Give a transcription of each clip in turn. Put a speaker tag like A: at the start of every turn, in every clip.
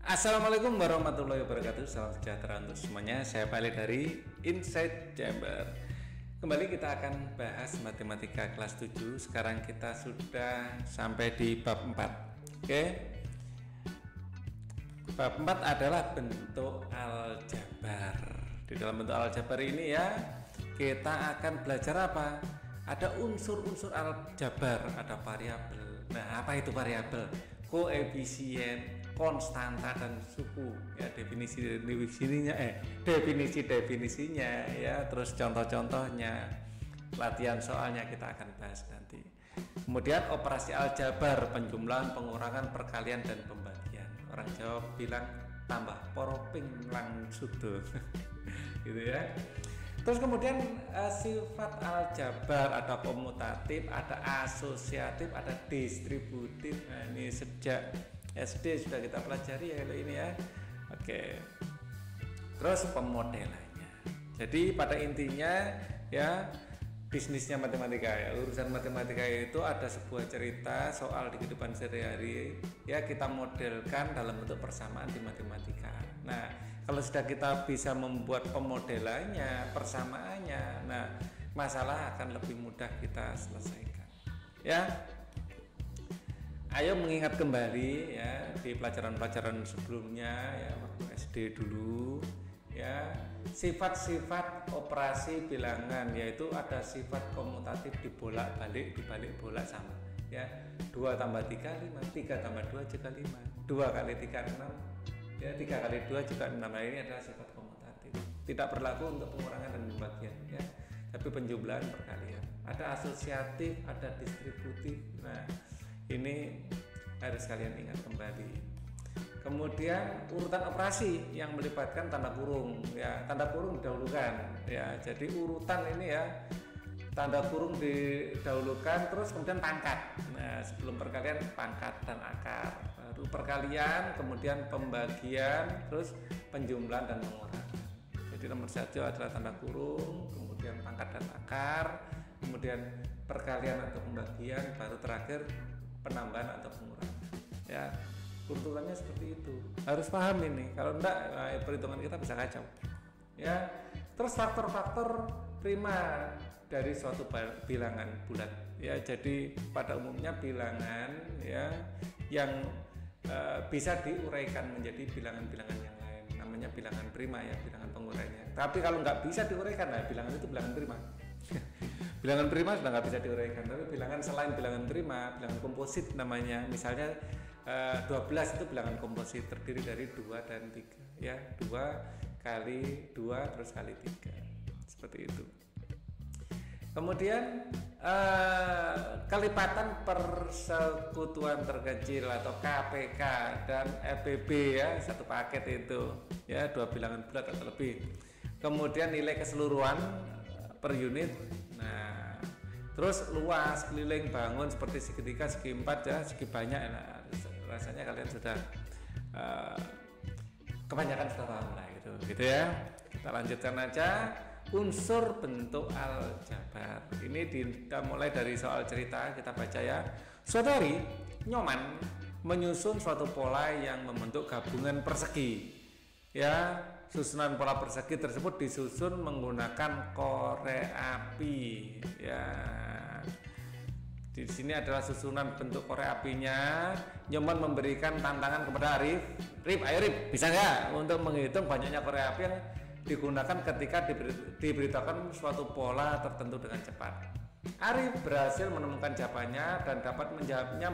A: Assalamualaikum warahmatullahi wabarakatuh. Salam sejahtera untuk semuanya. Saya Pali dari Insight Chamber. Kembali kita akan bahas matematika kelas 7. Sekarang kita sudah sampai di bab 4. Oke. Bab 4 adalah bentuk aljabar. Di dalam bentuk aljabar ini ya, kita akan belajar apa? Ada unsur-unsur aljabar, ada variabel. Nah, apa itu variabel? Koefisien, konstanta, dan suku. Ya, definisinya ya, terus contoh-contohnya, latihan soalnya kita akan bahas nanti. Kemudian operasi aljabar, penjumlahan, pengurangan, perkalian, dan pembagian. Orang Jawa bilang tambah poroping langsung tuh. Gitu ya. Terus kemudian sifat aljabar ada komutatif, ada asosiatif, ada distributif. Nah, ini sejak SD sudah kita pelajari ya ini ya. Oke. Terus pemodelannya. Jadi pada intinya ya, bisnisnya matematika ya, urusan matematika itu ada sebuah cerita soal di kehidupan sehari-hari ya, kita modelkan dalam bentuk persamaan di matematika. Nah, kalau sudah kita bisa membuat pemodelannya, persamaannya, nah masalah akan lebih mudah kita selesaikan ya. Ayo mengingat kembali ya di pelajaran-pelajaran sebelumnya ya, waktu SD dulu ya, sifat-sifat operasi bilangan, yaitu ada sifat komutatif dibolak-balik, dibalik bolak sama ya, 2 tambah 3 5, 3 tambah 2 juga 5, 2 kali 3 6 ya, 3 kali 2 juga 6. Nah, ini adalah sifat komutatif, tidak berlaku untuk pengurangan dan pembagian ya, tapi penjumlahan, perkalian. Ada asosiatif, ada distributif. Nah, ini harus kalian ingat kembali. Kemudian urutan operasi yang melibatkan tanda kurung ya, tanda kurung didahulukan ya. Jadi urutan ini ya, tanda kurung didahulukan, terus kemudian pangkat. Nah, sebelum perkalian pangkat dan akar, baru perkalian, kemudian pembagian, terus penjumlahan dan pengurangan. Jadi nomor 1 adalah tanda kurung, kemudian pangkat dan akar, kemudian perkalian atau pembagian, baru terakhir penambahan atau pengurangan ya. Urutannya seperti itu, harus paham ini. Kalau enggak, perhitungan kita bisa kacau ya. Terus faktor-faktor prima dari suatu bilangan bulat ya. Jadi pada umumnya bilangan ya yang bisa diuraikan menjadi bilangan-bilangan yang lain, namanya bilangan prima ya, bilangan pengurainya. Tapi kalau nggak bisa diuraikan, nah bilangan itu bilangan prima. Bilangan prima sudah nggak bisa diuraikan, tapi bilangan selain bilangan prima, bilangan komposit namanya. Misalnya 12 itu bilangan komposit, terdiri dari 2 dan 3 ya, 2 kali 2 terus kali 3, seperti itu. Kemudian kelipatan persekutuan terkecil atau KPK dan FPB ya, satu paket itu ya, 2 bilangan bulat atau lebih. Kemudian nilai keseluruhan per unit. Nah, terus luas, keliling, bangun seperti segitiga, segi 4 ya, segi banyak. Nah, rasanya kalian sudah kebanyakan sudah paham lah gitu ya. Kita lanjutkan aja unsur bentuk aljabar. Ini kita mulai dari soal cerita, kita baca ya. Suatu hari Nyoman menyusun suatu pola yang membentuk gabungan persegi ya. Susunan pola persegi tersebut disusun menggunakan korek api ya. Di sini adalah susunan bentuk korek apinya. Nyoman memberikan tantangan kepada Arif. Ayo Arif, bisa nggak untuk menghitung banyaknya korek api yang digunakan ketika diberitakan suatu pola tertentu dengan cepat. Arif berhasil menemukan jawabannya dan dapat menjawabnya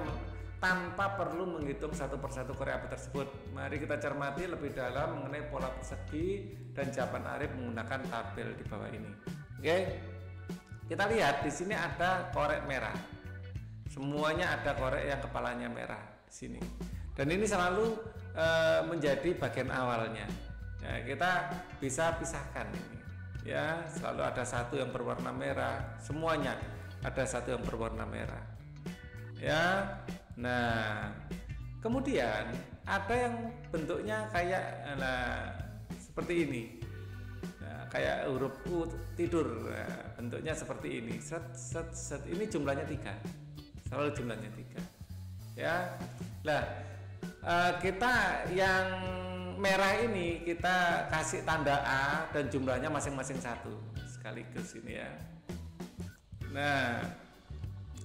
A: tanpa perlu menghitung satu persatu korek api tersebut. Mari kita cermati lebih dalam mengenai pola persegi dan jawaban Arif menggunakan tabel di bawah ini. Oke, kita lihat di sini ada korek merah. Semuanya ada korek yang kepalanya merah di sini. Dan ini selalu menjadi bagian awalnya. Ya, kita bisa pisahkan ini. Ya, selalu ada satu yang berwarna merah. Semuanya ada satu yang berwarna merah. Ya. Nah, kemudian ada yang bentuknya kayak seperti ini. Nah, kayak huruf U tidur. Nah, bentuknya seperti ini. Ini jumlahnya 3. Selalu jumlahnya 3. Ya. Nah, kita yang merah ini kita kasih tanda A dan jumlahnya masing-masing 1 sekaligus ini ya. Nah,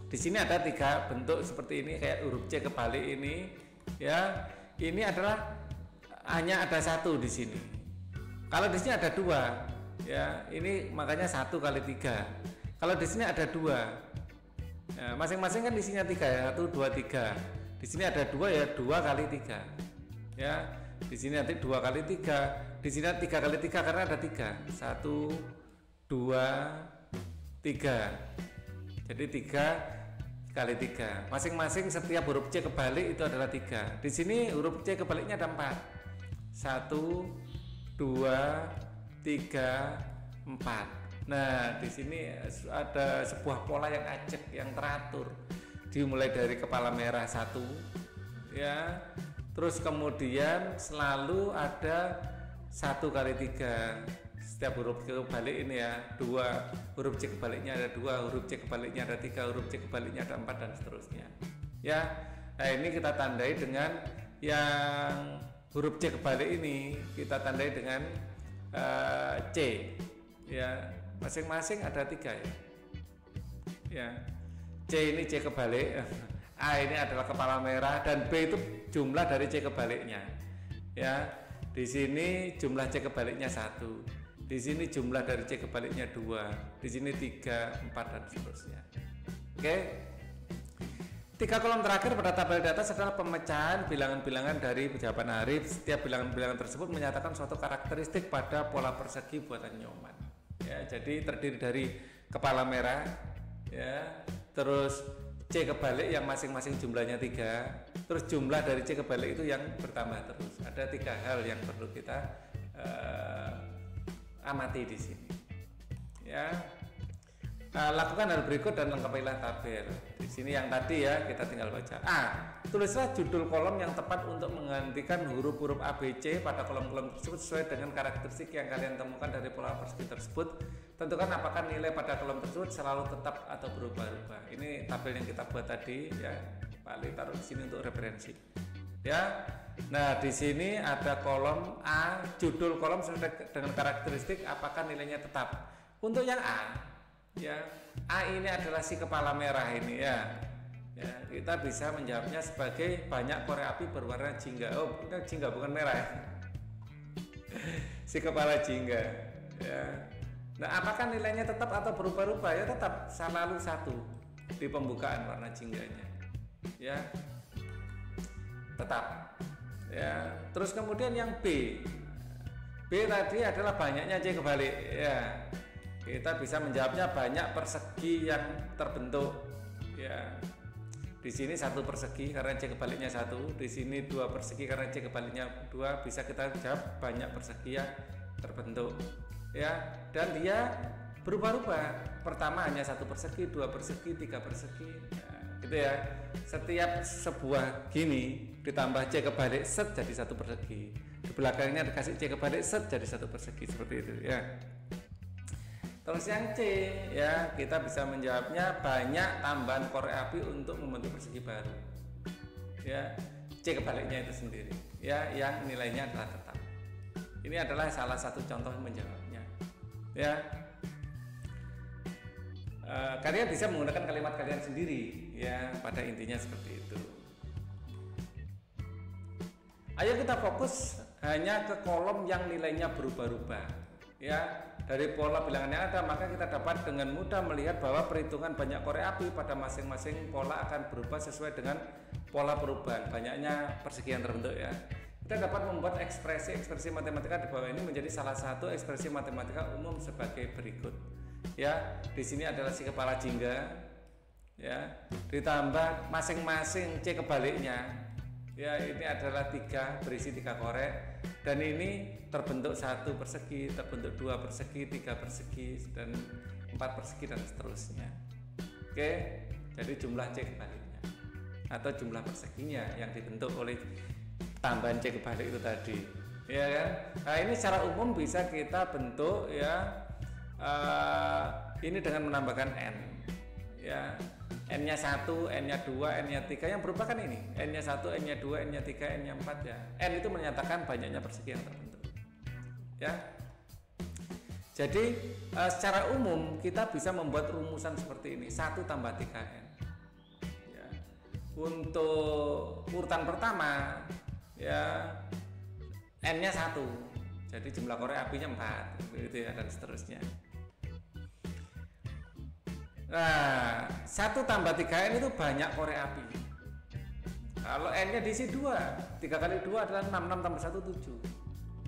A: di sini ada 3 bentuk seperti ini kayak huruf C kebalik ini ya. Ini adalah hanya ada 1 di sini. Kalau di sini ada 2 ya, ini makanya 1 kali 3. Kalau di sini ada 2. Nah, masing-masing kan isinya 3 ya, 1 2 3. Di sini ada 2 ya, 2 kali 3. Ya. Di sini nanti 2 kali 3. Di sini 3 kali 3 karena ada 3. 1 2 3. Jadi 3 kali 3. Masing-masing setiap huruf C kebalik itu adalah 3. Di sini huruf C kebaliknya ada 4. 1 2 3 4. Nah, di sini ada sebuah pola yang acak, yang teratur. Dimulai dari kepala merah 1 ya. Terus kemudian selalu ada 1 kali 3. Setiap huruf C kebalik ini ya, 2 huruf C kebaliknya ada 2, huruf C kebaliknya ada 3, huruf C kebaliknya ada 4 dan seterusnya. Ya. Nah, ini kita tandai dengan yang huruf C kebalik ini kita tandai dengan C. Ya, masing-masing ada 3 ya. Ya. C ini C kebalik. A ini adalah kepala merah dan B itu jumlah dari C kebaliknya. Ya. Di sini jumlah C kebaliknya 1. Di sini jumlah dari C kebaliknya 2. Di sini 3, 4 dan seterusnya. Oke. 3 kolom terakhir pada tabel di atas adalah pemecahan bilangan-bilangan dari jawaban Arif. Setiap bilangan-bilangan tersebut menyatakan suatu karakteristik pada pola persegi buatan Nyoman. Ya, jadi terdiri dari kepala merah, ya, terus C kebalik yang masing-masing jumlahnya 3, terus jumlah dari C kebalik itu yang bertambah terus. Ada 3 hal yang perlu kita amati di sini. Ya, lakukan hal berikut dan lengkapilah tabel. Di sini yang tadi ya kita tinggal baca. A. Tulislah judul kolom yang tepat untuk menggantikan huruf-huruf A, B, C pada kolom-kolom tersebut sesuai dengan karakteristik yang kalian temukan dari pola persegi tersebut. Tentukan apakah nilai pada kolom tersebut selalu tetap atau berubah-ubah. Ini tabel yang kita buat tadi ya. Pak Ali taruh di sini untuk referensi. Ya. Nah, di sini ada kolom A, judul kolom sesuai dengan karakteristik apakah nilainya tetap. Untuk yang A, ya, A ini adalah si kepala merah ini ya. Ya, kita bisa menjawabnya sebagai banyak korek api berwarna jingga. Oh, bukan jingga, bukan merah ya. Si kepala jingga. Ya. Nah, apakah nilainya tetap atau berubah-ubah? Ya tetap selalu 1 di pembukaan warna jingganya. Ya. Tetap. Ya. Terus kemudian yang B. B tadi adalah banyaknya C kebalik ya. Kita bisa menjawabnya banyak persegi yang terbentuk ya. Di sini 1 persegi karena C kebaliknya 1, di sini 2 persegi karena C kebaliknya 2, bisa kita jawab banyak persegi yang terbentuk ya. Dan dia berubah-ubah. Pertama hanya 1 persegi, 2 persegi, 3 persegi ya, gitu ya. Setiap sebuah gini ditambah C kebalik set jadi 1 persegi, di belakangnya dikasih C kebalik set jadi 1 persegi, seperti itu ya. Terus yang C ya, kita bisa menjawabnya banyak tambahan korek api untuk membentuk persegi baru. Ya, C kebaliknya itu sendiri ya, yang nilainya adalah tetap. Ini adalah salah satu contoh menjawabnya. Ya. Kalian bisa menggunakan kalimat kalian sendiri ya, pada intinya seperti itu. Ayo kita fokus hanya ke kolom yang nilainya berubah-ubah. Ya, dari pola bilangan yang ada, maka kita dapat dengan mudah melihat bahwa perhitungan banyak korek api pada masing-masing pola akan berubah sesuai dengan pola perubahan banyaknya persegi yang terbentuk ya. Kita dapat membuat ekspresi matematika di bawah ini menjadi salah satu ekspresi matematika umum sebagai berikut. Ya, di sini adalah si kepala jingga ya, ditambah masing-masing C kebaliknya. Ya, ini adalah 3, berisi 3 korek, dan ini terbentuk 1 persegi, terbentuk 2 persegi, 3 persegi, dan 4 persegi dan seterusnya. Oke, jadi jumlah C kebaliknya atau jumlah perseginya yang dibentuk oleh tambahan C kebalik itu tadi, ya kan? Nah, ini secara umum bisa kita bentuk ya, ini dengan menambahkan N ya. N-nya 1, N-nya 2, N-nya 3 yang berubah kan ini. N-nya 1, N-nya 2, N-nya 3, N-nya 4 ya. N itu menyatakan banyaknya persegi yang terbentuk. Ya. Jadi secara umum kita bisa membuat rumusan seperti ini, 1 tambah 3N. Ya. Untuk urutan pertama ya N-nya 1. Jadi jumlah korek apinya 4 gitu ya, dan seterusnya. Nah, 1 tambah 3N itu banyak korek api. Kalau N-nya diisi 2, 3 kali 2 adalah 6, 6 tambah 1, 7.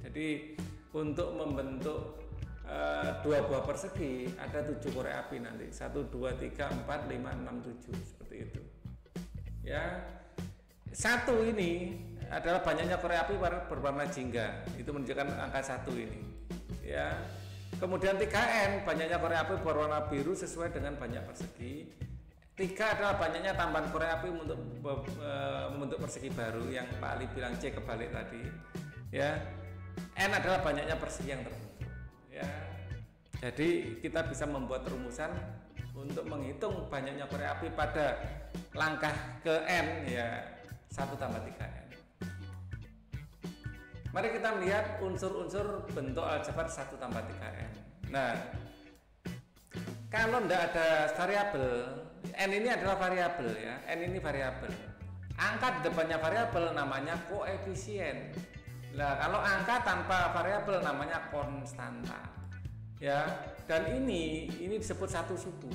A: Jadi untuk membentuk 2 buah persegi ada 7 korek api nanti. 1, 2, 3, 4, 5, 6, 7 seperti itu. Ya. 1 ini adalah banyaknya korek api berwarna jingga. Itu menunjukkan angka 1 ini. Ya. Kemudian 3N banyaknya korek api berwarna biru sesuai dengan banyak persegi. 3 adalah banyaknya tambahan korek api untuk membentuk persegi baru yang Pak Ali bilang C kebalik tadi. Ya. N adalah banyaknya persegi yang terbentuk. Ya. Jadi kita bisa membuat rumusan untuk menghitung banyaknya korek api pada langkah ke N ya 1 tambah 3N. Mari kita melihat unsur-unsur bentuk aljabar 1 tambah 3N. Nah, kalau tidak ada variabel, N ini adalah variabel ya, N ini variabel. Angka di depannya variabel namanya koefisien. Nah, kalau angka tanpa variabel namanya konstanta. Ya, dan ini disebut satu suku.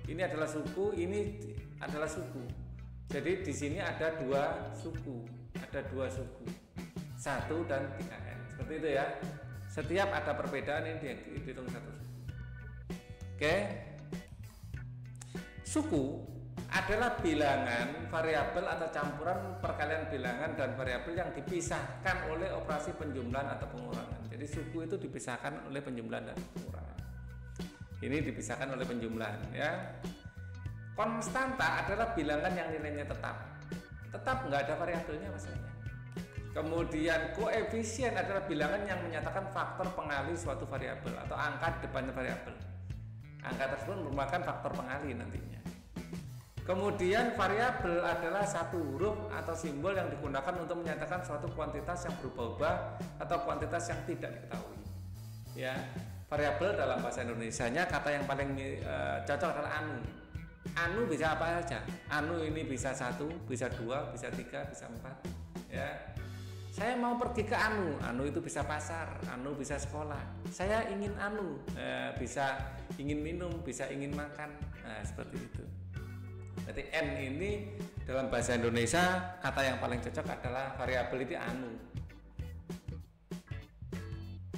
A: Ini adalah suku, ini adalah suku. Jadi di sini ada 2 suku, ada 2 suku. 1 dan 3N seperti itu ya. Setiap ada perbedaan ini dihitung 1 suku. Oke. Suku adalah bilangan variabel atau campuran perkalian bilangan dan variabel yang dipisahkan oleh operasi penjumlahan atau pengurangan. Jadi suku itu dipisahkan oleh penjumlahan dan pengurangan. Ini dipisahkan oleh penjumlahan ya. Konstanta adalah bilangan yang nilainya tetap. Tetap nggak ada variabelnya maksudnya. Kemudian koefisien adalah bilangan yang menyatakan faktor pengali suatu variabel atau angka di depannya variabel. Angka tersebut merupakan faktor pengali nantinya. Kemudian variabel adalah satu huruf atau simbol yang digunakan untuk menyatakan suatu kuantitas yang berubah-ubah atau kuantitas yang tidak diketahui. Ya, variabel dalam bahasa Indonesianya kata yang paling cocok adalah anu. Anu bisa apa saja. Anu ini bisa 1, bisa 2, bisa 3, bisa 4. Ya. Saya mau pergi ke anu, anu itu bisa pasar, anu bisa sekolah. Saya ingin anu, bisa ingin minum, bisa ingin makan, nah seperti itu. Berarti N ini dalam bahasa Indonesia kata yang paling cocok adalah variabel itu anu.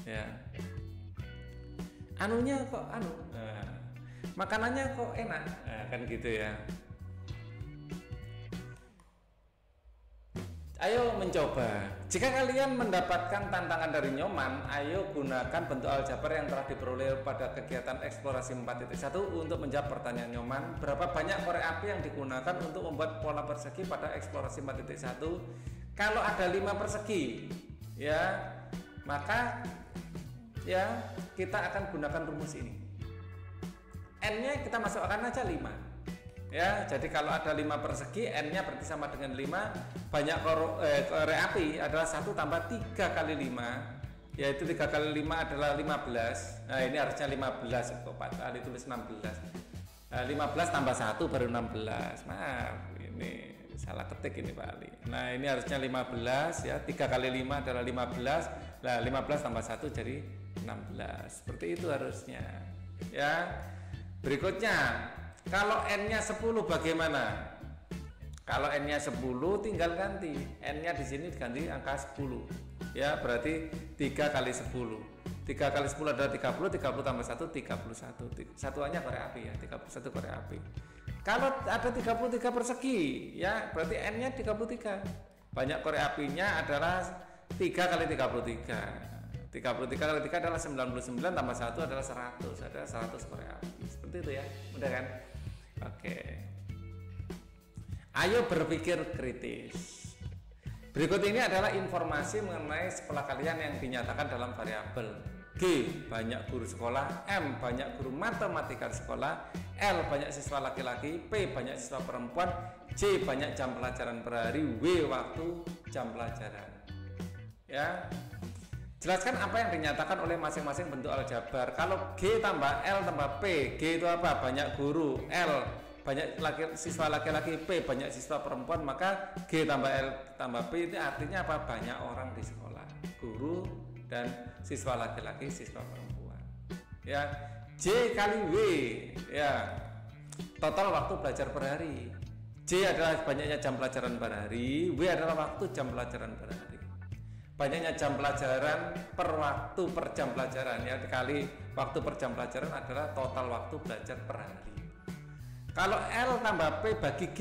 A: Ya, anunya kok anu, makanannya kok enak, kan gitu ya. Ayo mencoba. Jika kalian mendapatkan tantangan dari Nyoman, ayo gunakan bentuk aljabar yang telah diperoleh pada kegiatan eksplorasi 4.1 untuk menjawab pertanyaan Nyoman. Berapa banyak korek api yang digunakan untuk membuat pola persegi pada eksplorasi 4.1? Kalau ada 5 persegi, ya, maka ya kita akan gunakan rumus ini. N-nya kita masukkan aja 5. Ya, jadi kalau ada 5 persegi, N-nya berarti sama dengan 5. Banyak korek api adalah 1 tambah 3 kali 5, yaitu 3 kali 5 adalah 15. Nah, ini harusnya 15 kok Pak Ali tulis 16. 15 tambah 1 baru 16. Maaf, ini salah ketik ini Pak Ali. Nah, ini harusnya 15 ya. 3 kali 5 adalah 15. Nah, 15 tambah 1 jadi 16. Seperti itu harusnya. Ya. Berikutnya, kalau N-nya 10 bagaimana? Kalau N-nya 10 tinggal ganti. N-nya di sini diganti angka 10. Ya, berarti 3 kali 10. 3 kali 10 adalah 30, 30 tambah 1 31. Satuannya korek api ya, 31 korek api. Kalau ada 33 persegi, ya berarti N-nya 33. Banyak korek apinya adalah 3 kali 33. 33 kali 3 adalah 99 tambah 1 adalah 100. Ada 100 korek api. Seperti itu ya. Mudah kan? Oke. Ayo berpikir kritis. Berikut ini adalah informasi mengenai pelakalian yang dinyatakan dalam variabel. G, banyak guru sekolah. M, banyak guru matematika di sekolah. L banyak siswa laki-laki, P banyak siswa perempuan, J banyak jam pelajaran per hari, W waktu jam pelajaran. Ya. Jelaskan apa yang dinyatakan oleh masing-masing bentuk aljabar. Kalau G tambah L tambah P, G itu apa? Banyak guru, L banyak siswa laki-laki, P banyak siswa perempuan, maka G tambah L tambah P itu artinya apa? Banyak orang di sekolah, guru dan siswa laki-laki, siswa perempuan. Ya, J kali W, ya total waktu belajar per hari. J adalah banyaknya jam pelajaran per hari, W adalah waktu jam pelajaran per hari. Banyaknya jam pelajaran per waktu per jam pelajaran, ya dikali waktu per jam pelajaran adalah total waktu belajar per hari. Kalau L tambah P bagi G,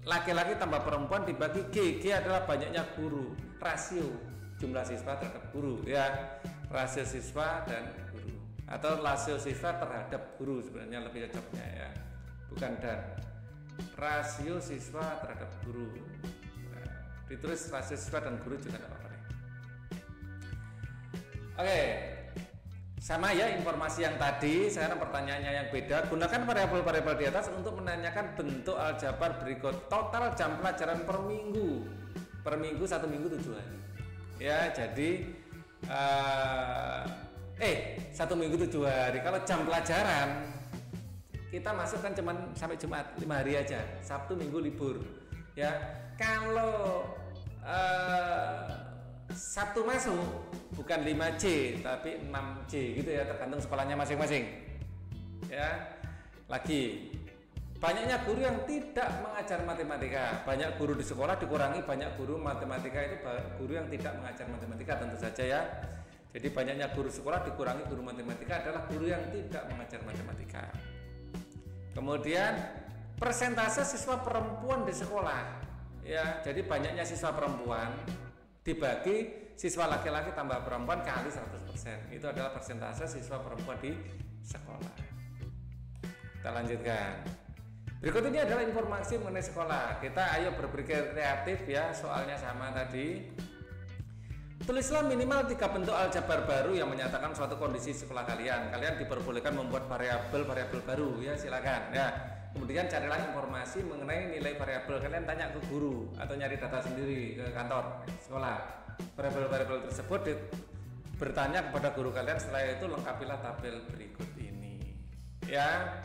A: laki-laki tambah perempuan dibagi G, G adalah banyaknya guru, rasio jumlah siswa terhadap guru, ya rasio siswa dan guru, atau rasio siswa terhadap guru sebenarnya lebih cocoknya, ya bukan dan, rasio siswa terhadap guru. Ditulis rasio siswa dan guru juga tidak apa-apa. Oke, sama ya informasi yang tadi. Sekarang pertanyaannya yang beda. Gunakan variabel-variabel di atas untuk menanyakan bentuk aljabar berikut. Total jam pelajaran per minggu. Per minggu 1 minggu 7 hari. Ya, jadi 1 minggu 7 hari. Kalau jam pelajaran kita masukkan cuman sampai Jumat 5 hari aja. Sabtu Minggu libur. Ya, kalau Sabtu masuk bukan 5C tapi 6C gitu ya, tergantung sekolahnya masing-masing. Ya. Lagi banyaknya guru yang tidak mengajar matematika. Banyak guru di sekolah dikurangi banyak guru matematika, itu guru yang tidak mengajar matematika tentu saja ya. Jadi banyaknya guru sekolah dikurangi guru matematika adalah guru yang tidak mengajar matematika. Kemudian persentase siswa perempuan di sekolah. Ya, jadi banyaknya siswa perempuan dibagi siswa laki-laki tambah perempuan kali 100%. Itu adalah persentase siswa perempuan di sekolah. Kita lanjutkan. Berikut ini adalah informasi mengenai sekolah. Kita ayo berpikir kreatif ya, soalnya sama tadi. Tulislah minimal 3 bentuk aljabar baru yang menyatakan suatu kondisi sekolah kalian. Kalian diperbolehkan membuat variabel-variabel baru ya, silakan ya. Kemudian carilah informasi mengenai nilai variabel. Kalian tanya ke guru atau nyari data sendiri ke kantor sekolah. Variabel-variabel tersebut bertanya kepada guru kalian. Setelah itu lengkapilah tabel berikut ini. Ya.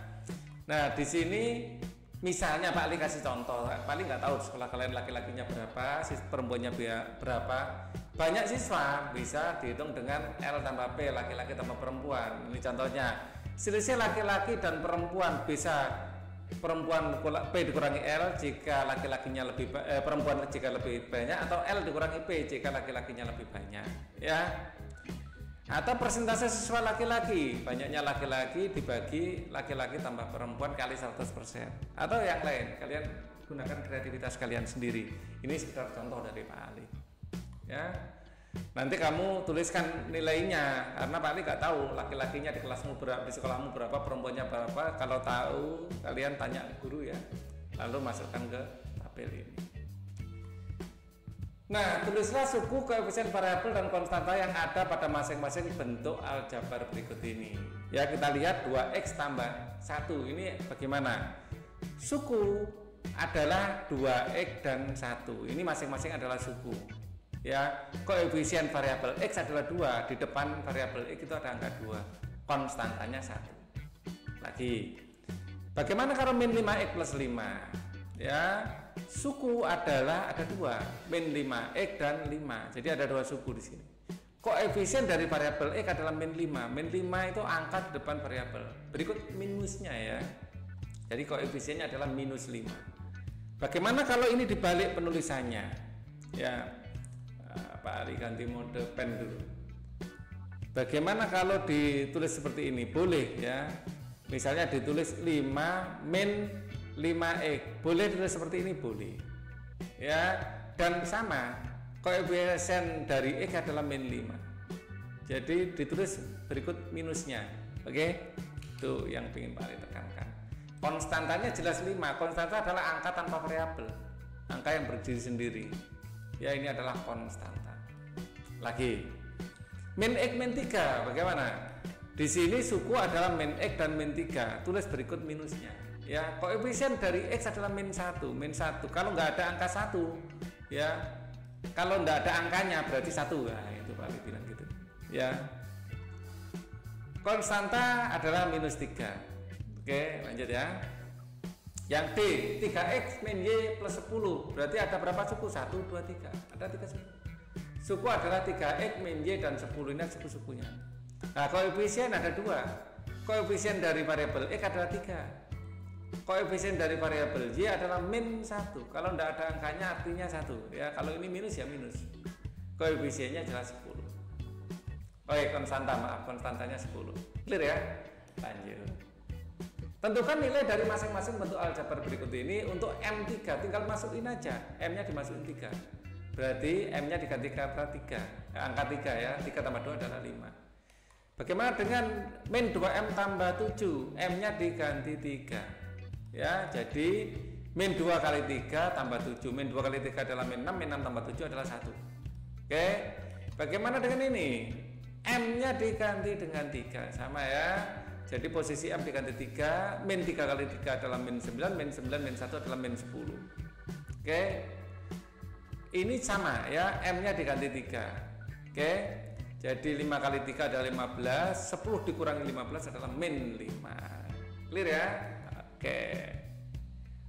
A: Nah, di sini misalnya Pak Ali kasih contoh. Pak Ali nggak tahu sekolah kalian laki-lakinya berapa, perempuannya berapa. Banyak siswa bisa dihitung dengan L tambah P, laki-laki tambah perempuan. Ini contohnya. Selisih laki-laki dan perempuan bisa perempuan P dikurangi L jika laki-lakinya lebih perempuan jika lebih banyak, atau L dikurangi P jika laki-lakinya lebih banyak, ya. Atau persentase siswa laki-laki, banyaknya laki-laki dibagi laki-laki tambah perempuan kali 100%, atau yang lain. Kalian gunakan kreativitas kalian sendiri. Ini sekedar contoh dari Pak Ali, ya. Nanti kamu tuliskan nilainya, karena Pak Ali nggak tahu laki-lakinya di kelasmu berapa, di sekolahmu berapa, perempuannya berapa. Kalau tahu, kalian tanya guru ya, lalu masukkan ke tabel ini. Nah, tulislah suku, koefisien, variabel dan konstanta yang ada pada masing-masing bentuk aljabar berikut ini. Ya, kita lihat 2x tambah 1. Ini bagaimana? Suku adalah 2x dan 1. Ini masing-masing adalah suku. Ya, koefisien variabel x adalah 2, di depan variabel x itu ada angka 2, konstantanya 1. Lagi, bagaimana kalau min 5x plus 5? Ya, suku adalah ada 2, min 5x dan 5, jadi ada 2 suku di sini. Koefisien dari variabel x adalah min 5. Min 5 itu angka di depan variabel. Berikut minusnya ya. Jadi koefisiennya adalah minus 5. Bagaimana kalau ini dibalik penulisannya? Ya, Pak Ali ganti mode pen dulu. Bagaimana kalau ditulis seperti ini? Boleh ya. Misalnya ditulis 5 min 5x. Boleh ditulis seperti ini? Boleh. Ya, dan sama koefisien dari x adalah min 5. Jadi ditulis berikut minusnya. Oke? Itu yang ingin Pak Ali tekankan. Konstantanya jelas 5. Konstanta adalah angka tanpa variabel. Angka yang berdiri sendiri. Ya, ini adalah konstanta. Lagi, min x min 3 bagaimana? Di sini suku adalah min X dan min 3. Tulis berikut minusnya. Ya, koefisien dari X adalah min 1. Kalau nggak ada angka 1, ya. Kalau nggak ada angkanya berarti 1. Nah, itu Pak Ali bilang gitu. Ya. Konstanta adalah minus 3. Oke, lanjut ya. Yang D, 3X min Y plus 10. Berarti ada berapa suku? 1, 2, 3. Ada 3 suku. Suku adalah 3X min Y dan 10. Ini suku-sukunya. Nah, koefisien ada 2. Koefisien dari variabel X adalah 3. Koefisien dari variabel Y adalah min 1. Kalau tidak ada angkanya artinya 1. Ya, kalau ini minus ya minus. Koefisiennya adalah 10. Oke, konstantanya 10. Clear ya? Lanjut. Tentukan nilai dari masing-masing bentuk aljabar berikut ini untuk M3. Tinggal masukin aja. M-nya dimasukin 3. Berarti M-nya diganti kata 3. Angka 3 ya. 3 tambah 2 adalah 5. Bagaimana dengan min 2M tambah 7? M-nya diganti 3. Ya, jadi min 2 kali 3 tambah 7. Min 2 kali 3 adalah min 6. Min 6 tambah 7 adalah 1. Oke. Bagaimana dengan ini? M-nya diganti dengan 3. Sama ya. Jadi posisi M diganti 3, min 3 kali 3 adalah min 9, min 9, min 1 adalah min 10. Oke. Ini sama ya, M-nya diganti 3. Oke. Jadi 5 kali 3 adalah 15, 10 dikurangi 15 adalah min 5. Clear ya? Oke.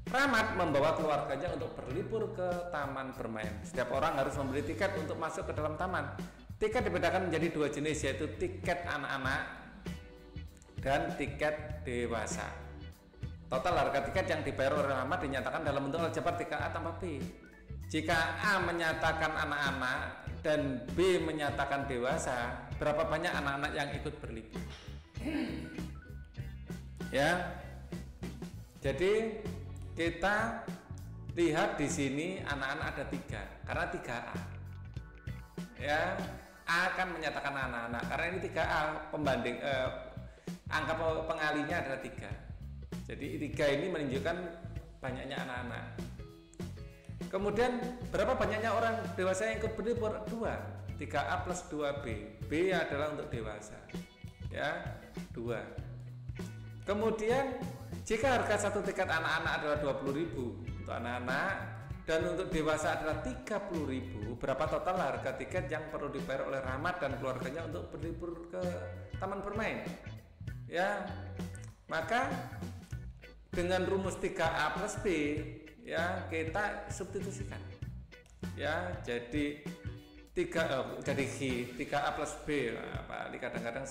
A: Rahmat membawa keluarganya untuk berlibur ke taman bermain. Setiap orang harus membeli tiket untuk masuk ke dalam taman. Tiket dibedakan menjadi 2 jenis, yaitu tiket anak-anak dan tiket dewasa. Total harga tiket yang dibayar oleh Rahmat dinyatakan dalam bentuk aljabar 3A tambah B. Jika A menyatakan anak-anak dan B menyatakan dewasa, berapa banyak anak-anak yang ikut berlibur? Ya. Jadi kita lihat di sini anak-anak ada 3 karena 3A. Ya, A akan menyatakan anak-anak karena ini 3A pembanding angka pengalinya adalah 3. Jadi 3 ini menunjukkan banyaknya anak-anak. Kemudian berapa banyaknya orang dewasa yang ikut berlibur? 2. 3A plus 2B. B adalah untuk dewasa. Ya, 2. Kemudian jika harga satu tiket anak-anak adalah 20.000 untuk anak-anak dan untuk dewasa adalah 30.000, berapa total harga tiket yang perlu dibayar oleh Rahmat dan keluarganya untuk berlibur ke taman bermain? Ya, maka dengan rumus 3A plus B ya kita substitusikan. Ya, jadi 3A plus B. Pak Ali kadang-kadang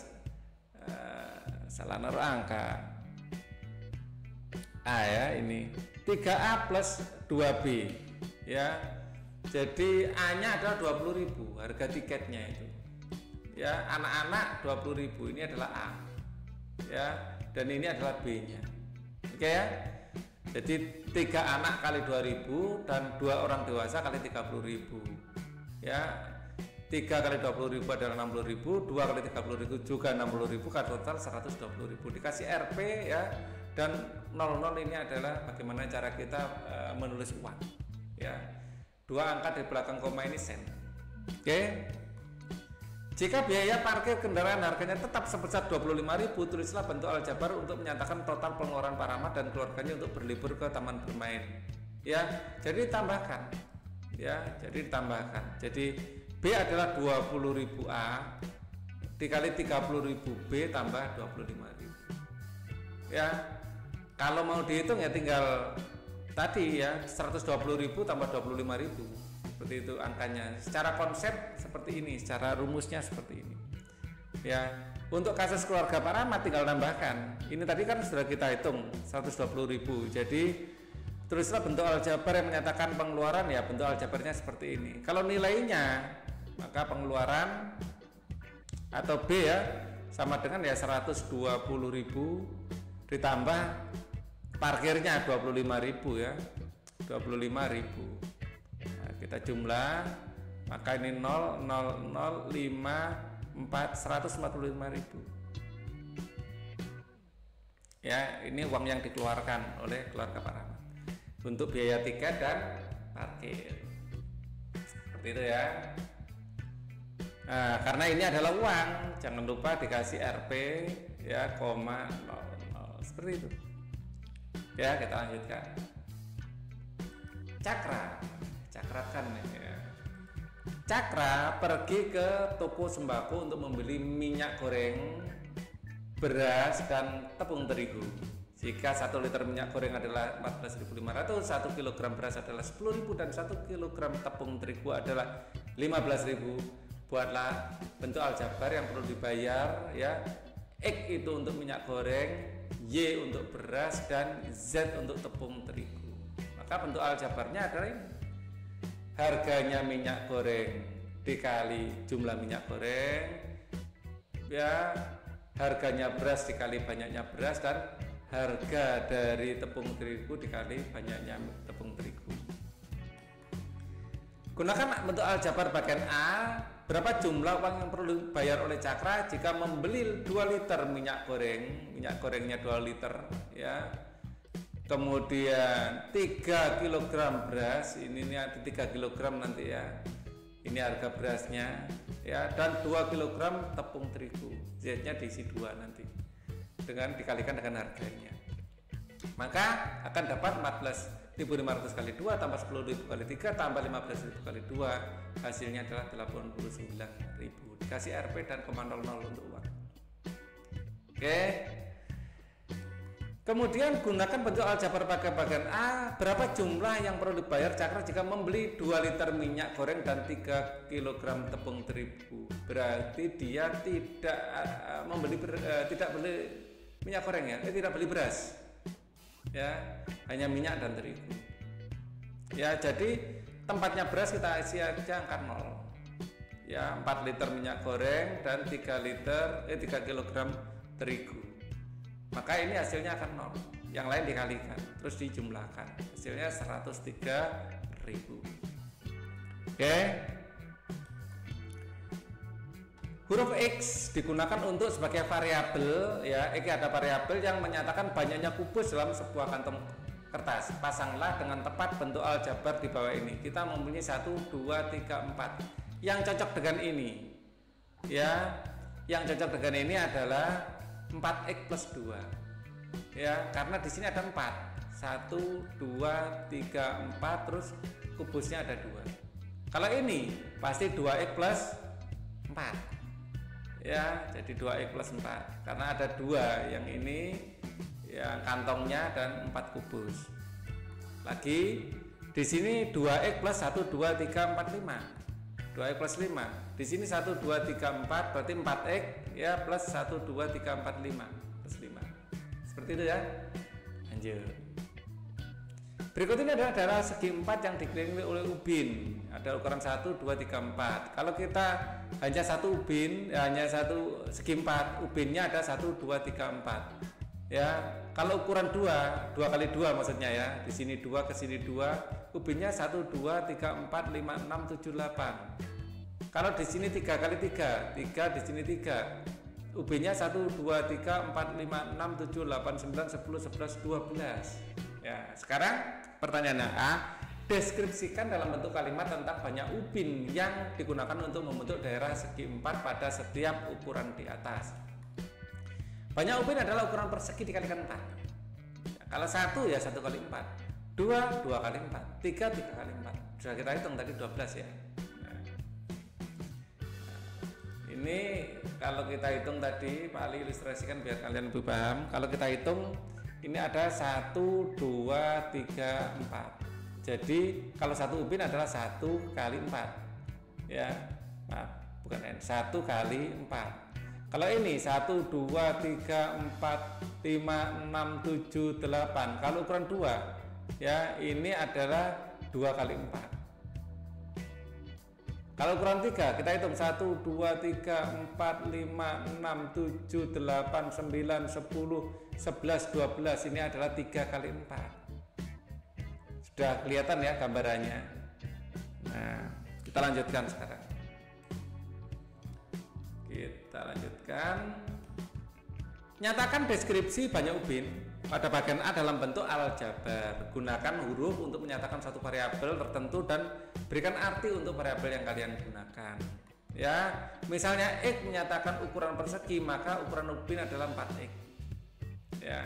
A: salah naruh angka. A ya, ini 3A plus 2B ya. Jadi A-nya adalah 20.000 harga tiketnya itu. Ya, anak-anak 20.000 ini adalah A. Ya, dan ini adalah B-nya. Oke ya. Jadi 3 anak kali 2.000 dan 2 orang dewasa kali 30.000. Ya. 3 kali 20.000 adalah 60.000, 2 kali 30.000 juga 60.000, kan total 120.000. Dikasih RP ya. Dan 00 ini adalah bagaimana cara kita menulis uang. Ya. 2 angka di belakang koma ini sen. Oke. Jika biaya parkir kendaraan harganya tetap sebesar 25.000, tulislah bentuk aljabar untuk menyatakan total pengeluaran Pak Rahmat dan keluarganya untuk berlibur ke taman bermain. Ya, jadi ditambahkan. Ya, jadi ditambahkan. Jadi B adalah 20.000 A dikali 30.000 B tambah 25.000. Ya, kalau mau dihitung ya tinggal tadi ya 120.000 tambah 25.000. Seperti itu angkanya. Secara konsep seperti ini, secara rumusnya seperti ini. Ya, untuk kasus keluarga Pak Rahmat tinggal tambahkan. Ini tadi kan sudah kita hitung 120.000. Jadi tulislah bentuk aljabar yang menyatakan pengeluaran ya bentuk aljabarnya seperti ini. Kalau nilainya maka pengeluaran atau B ya sama dengan ya 120.000 ditambah parkirnya 25.000 ya. 25.000. Kita jumlah maka ini 0 0 0 5 4 145.000 ya. Ini uang yang dikeluarkan oleh keluarga Pak Rahmat untuk biaya tiket dan parkir seperti itu ya. Nah, karena ini adalah uang, jangan lupa dikasih Rp ya, koma 00 seperti itu. Ya, kita lanjutkan. Cakra, cakrakan ya. Cakra pergi ke toko sembako untuk membeli minyak goreng, beras dan tepung terigu. Jika 1 liter minyak goreng adalah 14.500, 1 kg beras adalah 10.000 dan 1 kg tepung terigu adalah 15.000. Buatlah bentuk aljabar yang perlu dibayar ya. X itu untuk minyak goreng, Y untuk beras dan Z untuk tepung terigu. Maka bentuk aljabarnya adalah ini. Harganya minyak goreng dikali jumlah minyak goreng ya, harganya beras dikali banyaknya beras, dan harga dari tepung terigu dikali banyaknya tepung terigu. Gunakan bentuk aljabar bagian A. Berapa jumlah uang yang perlu dibayar oleh Cakra jika membeli 2 liter minyak goreng, minyak gorengnya 2 liter ya, kemudian 3 kg beras, ini ada 3 kg nanti ya, ini harga berasnya ya, dan 2 kg tepung terigu, Z-nya diisi 2 nanti dengan dikalikan dengan harganya, maka akan dapat 14.500 kali 2 tambah 10.000 kali 3 tambah 15.000 kali 2, hasilnya adalah 89.000. Dikasih Rp dan koma 00 untuk uang. Oke. Kemudian gunakan bentuk aljabar pada bagian A. Berapa jumlah yang perlu dibayar Cakra jika membeli 2 liter minyak goreng dan 3 kg tepung terigu? Berarti dia tidak tidak beli minyak goreng ya, tidak beli beras. Ya, hanya minyak dan terigu. Ya, jadi tempatnya beras kita isi aja angka 0. Ya, 4 liter minyak goreng dan 3 kg terigu. Maka ini hasilnya akan 0. Yang lain dikalikan, terus dijumlahkan. Hasilnya 103.000. Oke. Huruf X digunakan untuk sebagai variabel ya. X ada variabel yang menyatakan banyaknya kubus dalam sebuah kantong kertas. Pasanglah dengan tepat bentuk aljabar di bawah ini. Kita mempunyai 1, 2, 3, 4. Yang cocok dengan ini ya, yang cocok dengan ini adalah 4x plus 2 ya, karena di sini ada 4, 1, 2, 3, 4, terus kubusnya ada 2. Kalau ini pasti 2x plus 4 ya, jadi 2x plus 4 karena ada 2, yang ini yang kantongnya dan 4 kubus. Lagi di sini 2x plus 1, 2, 3, 4, 5. 2x plus 5. Di sini 1, 2, 3, 4 berarti 4x ya, plus 1, 2, 3, 4, 5 plus 5. Seperti itu ya. Lanjut. Berikut ini adalah daerah segi 4 yang dikelilingi oleh ubin. Ada ukuran 1, 2, 3, 4. Kalau kita hanya satu ubin, hanya satu segi 4, ubinnya ada 1, 2, 3, 4. Ya, kalau ukuran 2 kali 2 maksudnya ya. Di sini 2, ke sini 2, ubinnya 1, 2, 3, 4, 5, 6, 7, 8. Kalau di sini 3 kali 3, 3 di sini 3. Ubinnya 1, 2, 3, 4, 5, 6, 7, 8, 9, 10, 11, 12. Ya, sekarang pertanyaannya A, deskripsikan dalam bentuk kalimat tentang banyak ubin yang digunakan untuk membentuk daerah segi 4 pada setiap ukuran di atas. Banyak ubin adalah ukuran persegi dikalikan 4. Ya, kalau 1 ya 1 kali 4, 2 kali 4, 3 kali 4. Sudah kita hitung tadi 12 ya. Nah, ini kalau kita hitung tadi, Pak Ali ilustrasikan biar kalian lebih paham. Kalau kita hitung ini ada 1, 2, 3, 4. Jadi kalau satu ubin adalah 1 kali 4 ya, nah, bukan N, 1 kali 4. Kalau ini 1, 2, 3, 4, 5, 6, 7, 8. Kalau ukuran 2 ya, ini adalah 2 kali 4. Kalau ukuran 3 kita hitung 1, 2, 3, 4, 5, 6, 7, 8, 9, 10, 11, 12. Ini adalah 3 kali 4. Sudah kelihatan ya gambarannya. Nah, kita lanjutkan sekarang. Kita lanjutkan. Nyatakan deskripsi banyak ubin pada bagian A dalam bentuk aljabar. Gunakan huruf untuk menyatakan suatu variabel tertentu dan berikan arti untuk variabel yang kalian gunakan. Ya, misalnya X menyatakan ukuran persegi, maka ukuran ubin adalah 4X. Ya.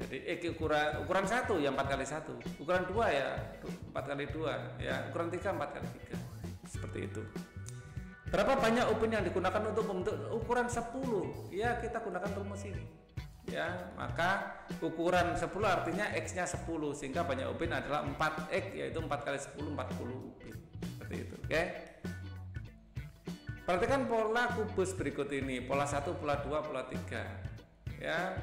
A: Jadi X ukuran 1 ya 4 kali 1. Ukuran 2 ya 4 kali 2. Ya, ukuran 3 4 kali 3. Seperti itu. Berapa banyak ubin yang digunakan untuk membentuk ukuran 10? Ya, kita gunakan rumus ini. Ya, maka ukuran 10 artinya X-nya 10, sehingga banyak ubin adalah 4X, yaitu 4 kali 10 40 ubin. Seperti itu, oke? Perhatikan pola kubus berikut ini, pola 1, pola 2, pola 3. Ya.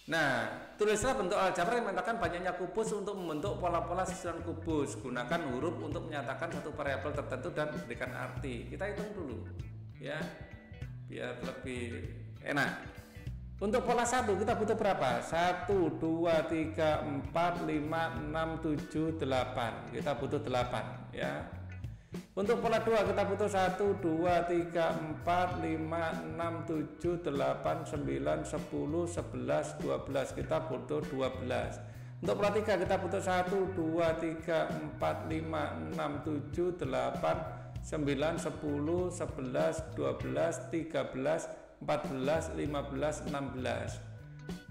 A: Nah, tulislah bentuk aljabar yang menyatakan banyaknya kubus untuk membentuk pola-pola susunan kubus. Gunakan huruf untuk menyatakan satu variabel tertentu dan memberikan arti. Kita hitung dulu, ya, biar lebih enak. Untuk pola 1 kita butuh berapa? 1, 2, 3, 4, 5, 6, 7, 8. Kita butuh 8, ya. Untuk pola 2 kita butuh 1, 2, 3, 4, 5, 6, 7, 8, 9, 10, 11, 12. Kita butuh 12. Untuk pola 3 kita butuh 1, 2, 3, 4, 5, 6, 7, 8, 9, 10, 11, 12, 13, 14, 15, 16.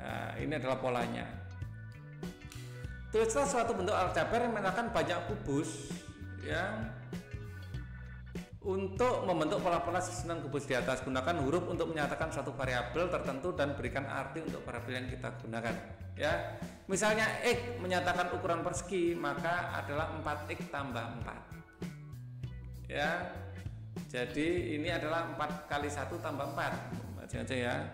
A: Nah, ini adalah polanya. Tulislah suatu bentuk aljabar yang menyatakan banyak kubus, ya. Untuk membentuk pola-pola susunan kubus di atas, gunakan huruf untuk menyatakan suatu variabel tertentu dan berikan arti untuk variabel yang kita gunakan. Ya, misalnya X menyatakan ukuran persegi, maka adalah 4X tambah 4. Ya, jadi ini adalah 4 kali 1 tambah 4. Baca aja ya.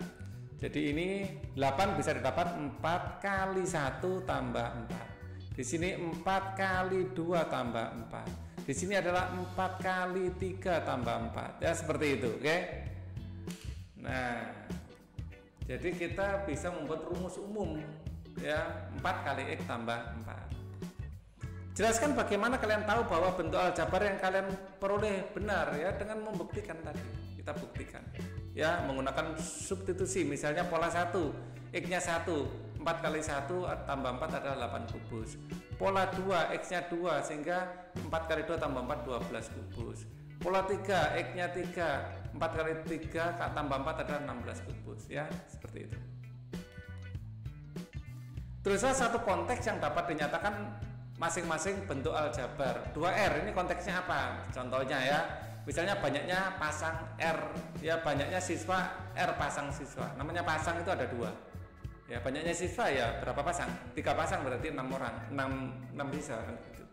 A: Jadi ini 8 bisa didapat 4 kali 1 tambah 4. Di sini 4 kali 2 tambah 4. Di sini adalah 4 kali 3 tambah 4. Ya, seperti itu, oke? Nah, jadi kita bisa membuat rumus umum, ya, 4 kali X tambah 4. Jelaskan bagaimana kalian tahu bahwa bentuk aljabar yang kalian peroleh benar, ya, dengan membuktikan tadi. Kita buktikan, ya, menggunakan substitusi. Misalnya pola 1, X-nya 1, 4 kali 1 tambah 4 adalah 8 kubus. Pola 2, X-nya 2, sehingga 4 kali 2 tambah 4 12 kubus. Pola 3, X-nya 3, 4 kali 3 tambah 4 adalah 16 kubus, ya, seperti itu. Tulislah satu konteks yang dapat dinyatakan masing-masing bentuk aljabar. 2R ini konteksnya apa? Contohnya, ya, misalnya banyaknya pasang R, ya, banyaknya siswa R pasang siswa. Namanya pasang itu ada 2. Ya, banyaknya siswa ya berapa pasang? 3 pasang berarti 6 orang, 6 siswa kan gitu.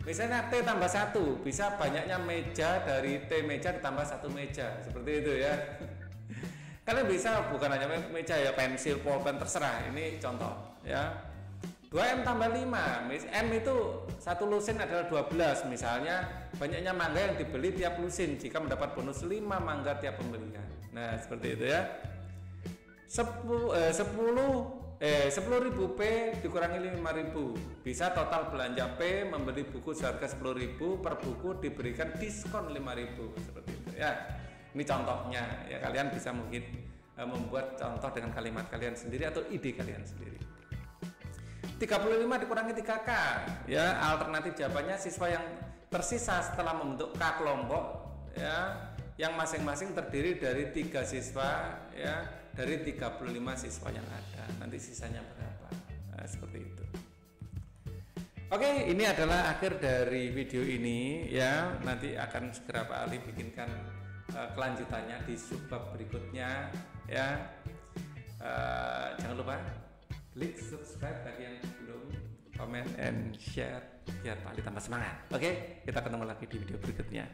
A: Misalnya T tambah 1, bisa banyaknya meja dari T meja ditambah 1 meja, seperti itu, ya. Kalian bisa bukan hanya meja, ya, pensil, pulpen, terserah. Ini contoh, ya. 2M tambah 5, M itu satu lusin adalah 12. Misalnya banyaknya mangga yang dibeli tiap lusin jika mendapat bonus 5 mangga tiap pembelian. Nah, seperti itu, ya. 10.000 P dikurangi 5.000, bisa total belanja P membeli buku seharga 10.000, per buku diberikan diskon 5.000, seperti itu, ya. Ini contohnya, ya, kalian bisa mungkin membuat contoh dengan kalimat kalian sendiri atau ide kalian sendiri. 35 dikurangi 3K, ya, alternatif jawabannya siswa yang tersisa setelah membentuk K kelompok, ya, yang masing-masing terdiri dari 3 siswa, ya, dari 35 siswa yang ada. Nanti sisanya berapa? Nah, seperti itu. Oke, ini adalah akhir dari video ini, ya. Nanti akan segera Pak Ali bikinkan kelanjutannya di subbab berikutnya, ya. Jangan lupa klik subscribe bagi yang belum, comment and share biar Pak Ali tambah semangat. Oke, kita ketemu lagi di video berikutnya.